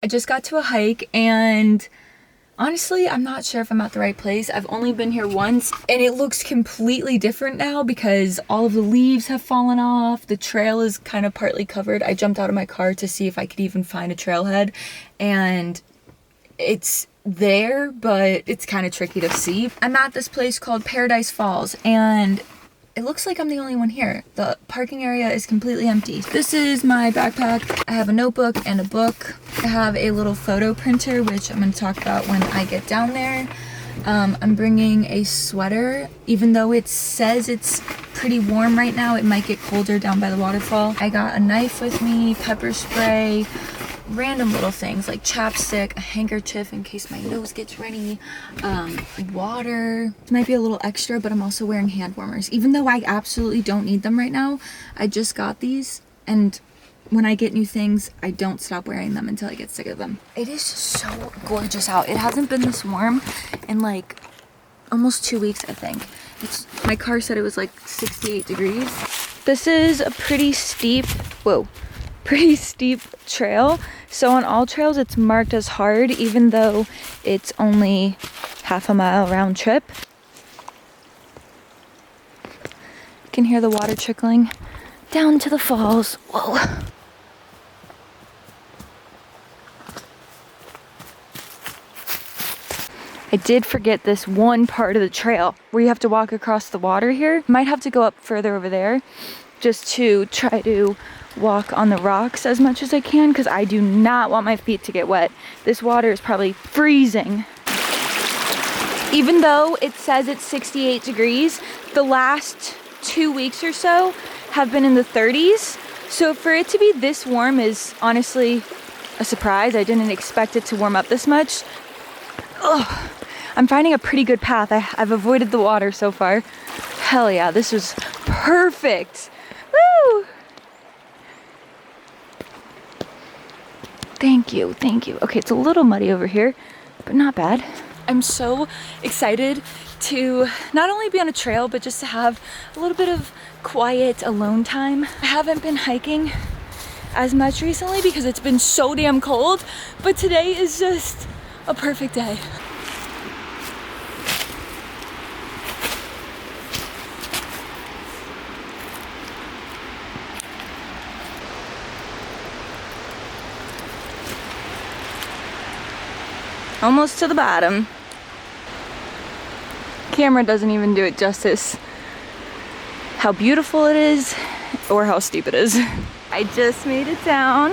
I just got to a hike and honestly, I'm not sure if I'm at the right place. I've only been here once and it looks completely different now because all of the leaves have fallen off. The trail is kind of partly covered. I jumped out of my car to see if I could even find a trailhead and it's there, but it's kind of tricky to see. I'm at this place called Paradise Falls and it looks like I'm the only one here. The parking area is completely empty. This is my backpack. I have a notebook and a book. I have a little photo printer, which I'm going to talk about when I get down there. I'm bringing a sweater. Even though it says it's pretty warm right now, it might get colder down by the waterfall. I got a knife with me, pepper spray, random little things like chapstick, a handkerchief in case my nose gets runny, water. This might be a little extra, but I'm also wearing hand warmers. Even though I absolutely don't need them right now, I just got these, and when I get new things, I don't stop wearing them until I get sick of them. It is so gorgeous out. It hasn't been this warm in like almost 2 weeks, I think. My car said it was like 68 degrees. This is a pretty steep trail. So on all trails it's marked as hard even though it's only half a mile round trip. You can hear the water trickling down to the falls. Whoa. I did forget this one part of the trail where you have to walk across the water here. Might have to go up further over there just to try to walk on the rocks as much as I can because I do not want my feet to get wet. This water is probably freezing. Even though it says it's 68 degrees, the last 2 weeks or so have been in the 30s. So for it to be this warm is honestly a surprise. I didn't expect it to warm up this much. Ugh. I'm finding a pretty good path. I've avoided the water so far. Hell yeah, this was perfect. Woo! Thank you, thank you. Okay, it's a little muddy over here, but not bad. I'm so excited to not only be on a trail, but just to have a little bit of quiet, alone time. I haven't been hiking as much recently because it's been so damn cold, but today is just a perfect day. Almost to the bottom. Camera doesn't even do it justice how beautiful it is or how steep it is. I just made it down.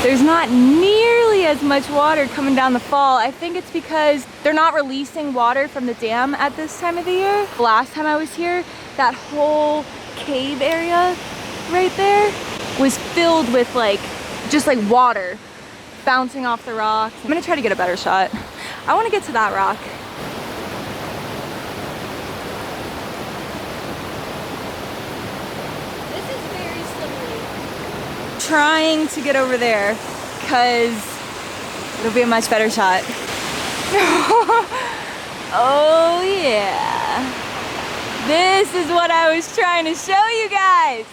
There's not nearly as much water coming down the fall. I think it's because they're not releasing water from the dam at this time of the year. Last time I was here, that whole cave area right there was filled with just water bouncing off the rocks. I'm gonna try to get a better shot. I wanna get to that rock. This is very slippery. Trying to get over there because it'll be a much better shot. Oh yeah. This is what I was trying to show you guys.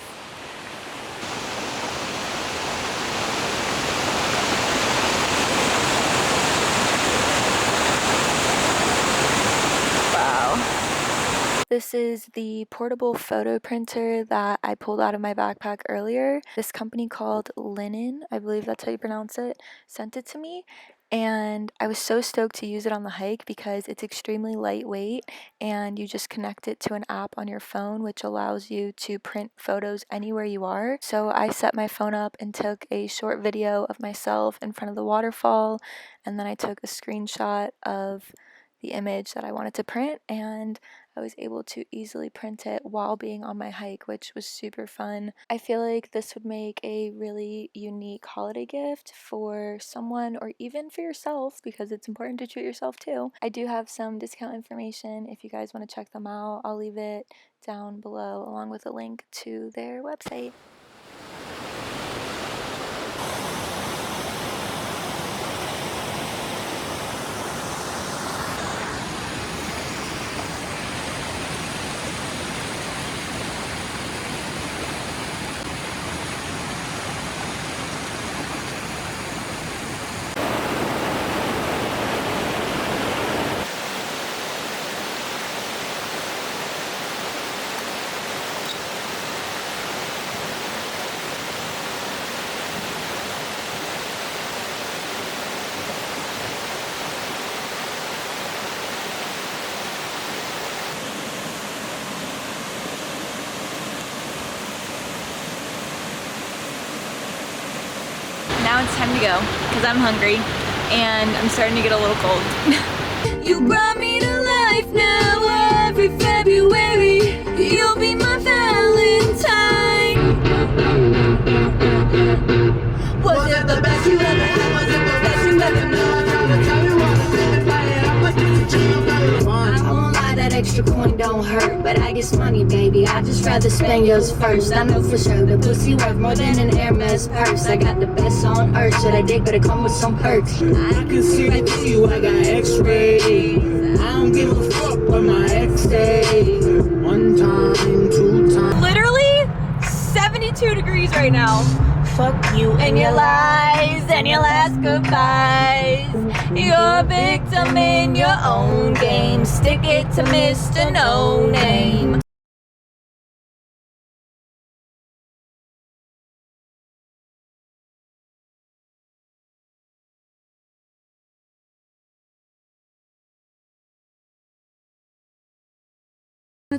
This is the portable photo printer that I pulled out of my backpack earlier. This company called Liene, I believe that's how you pronounce it, sent it to me. And I was so stoked to use it on the hike because it's extremely lightweight and you just connect it to an app on your phone which allows you to print photos anywhere you are. So I set my phone up and took a short video of myself in front of the waterfall, and then I took a screenshot of the image that I wanted to print, and I was able to easily print it while being on my hike, which was super fun. I feel like this would make a really unique holiday gift for someone or even for yourself because it's important to treat yourself too. I do have some discount information if you guys want to check them out. I'll leave it down below along with a link to their website. go because I'm hungry and I'm starting to get a little cold. You brought me to life now every February. You'll be my Valentine. Was it the best you ever had? Was it the best you ever known? I won't lie, that extra coin don't hurt, but I guess money, baby, I just rather spend yours first. I know for sure the pussy worth more than an Hermes purse. I got the best on earth, should I dig, but it come with some perks. I can see right through you, I got x-ray. I don't give a fuck what my ex say. 1 time, 2 times. Literally 72 degrees right now. Fuck you and your lies and your last goodbyes. You're a victim in your own game. Stick it to Mr. No Name.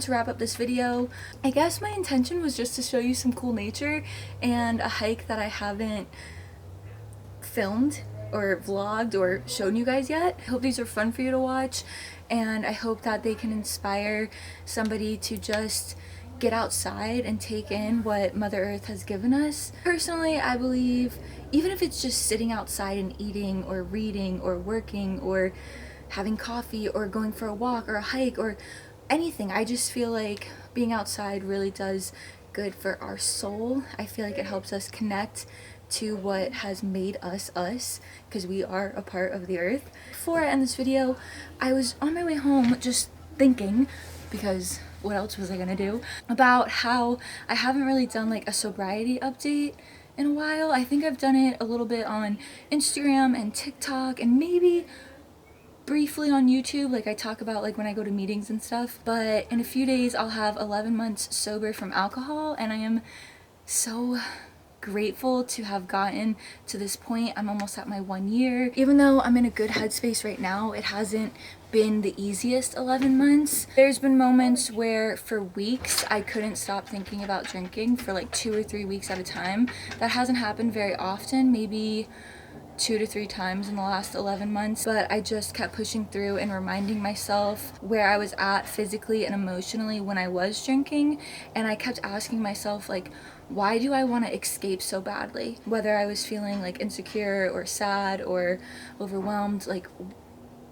To wrap up this video, I guess my intention was just to show you some cool nature and a hike that I haven't filmed or vlogged or shown you guys yet. I hope these are fun for you to watch, and I hope that they can inspire somebody to just get outside and take in what Mother Earth has given us. Personally, I believe even if it's just sitting outside and eating or reading or working or having coffee or going for a walk or a hike or anything, I just feel like being outside really does good for our soul. I feel like it helps us connect to what has made us us, because we are a part of the earth. Before I end this video, I was on my way home just thinking, because what else was I gonna do, about how I haven't really done like a sobriety update in a while. I think I've done it a little bit on Instagram and TikTok and maybe briefly on YouTube, like I talk about like when I go to meetings and stuff, but in a few days I'll have 11 months sober from alcohol, and I am so grateful to have gotten to this point. I'm almost at my 1 year. Even though I'm in a good headspace right now, it hasn't been the easiest 11 months. There's been moments where for weeks I couldn't stop thinking about drinking for like 2 or 3 weeks at a time. That hasn't happened very often, maybe 2 to 3 times in the last 11 months, but I just kept pushing through and reminding myself where I was at physically and emotionally when I was drinking, and I kept asking myself, like, why do I want to escape so badly? Whether I was feeling like insecure or sad or overwhelmed, like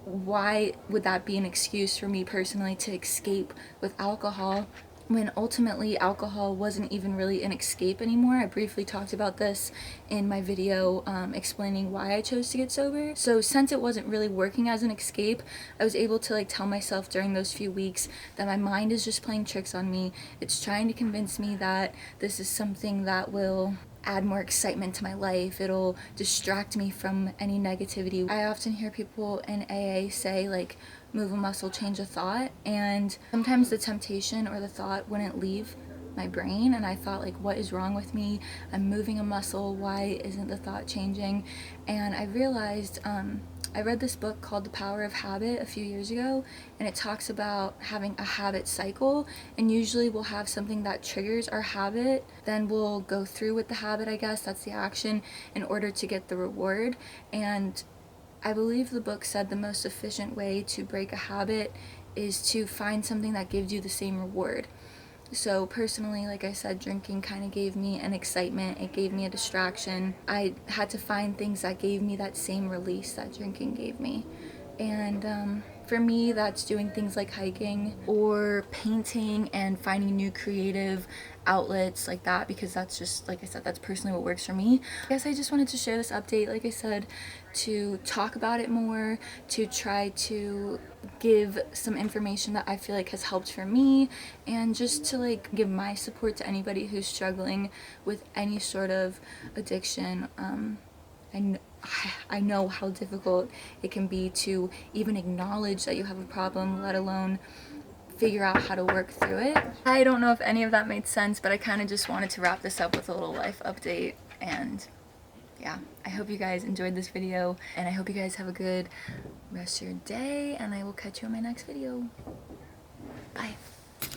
why would that be an excuse for me personally to escape with alcohol, when ultimately alcohol wasn't even really an escape anymore. I briefly talked about this in my video explaining why I chose to get sober. So since it wasn't really working as an escape, I was able to like tell myself during those few weeks that my mind is just playing tricks on me. It's trying to convince me that this is something that will add more excitement to my life. It'll distract me from any negativity. I often hear people in AA say like, move a muscle, change a thought, and sometimes the temptation or the thought wouldn't leave my brain, and I thought like, what is wrong with me? I'm moving a muscle, why isn't the thought changing? And I realized I read this book called The Power of Habit a few years ago, and it talks about having a habit cycle, and usually we'll have something that triggers our habit, then we'll go through with the habit, I guess that's the action, in order to get the reward. And I believe the book said the most efficient way to break a habit is to find something that gives you the same reward. So personally, like I said, drinking kind of gave me an excitement, it gave me a distraction. I had to find things that gave me that same release that drinking gave me. And for me, that's doing things like hiking or painting and finding new creative outlets like that, because that's just, like I said, that's personally what works for me. I guess I just wanted to share this update, like I said, to talk about it more, to try to give some information that I feel like has helped for me, and just to like give my support to anybody who's struggling with any sort of addiction. I know how difficult it can be to even acknowledge that you have a problem, let alone figure out how to work through it. I don't know if any of that made sense, but I kind of just wanted to wrap this up with a little life update. And yeah, I hope you guys enjoyed this video, and I hope you guys have a good rest of your day, and I will catch you in my next video. Bye.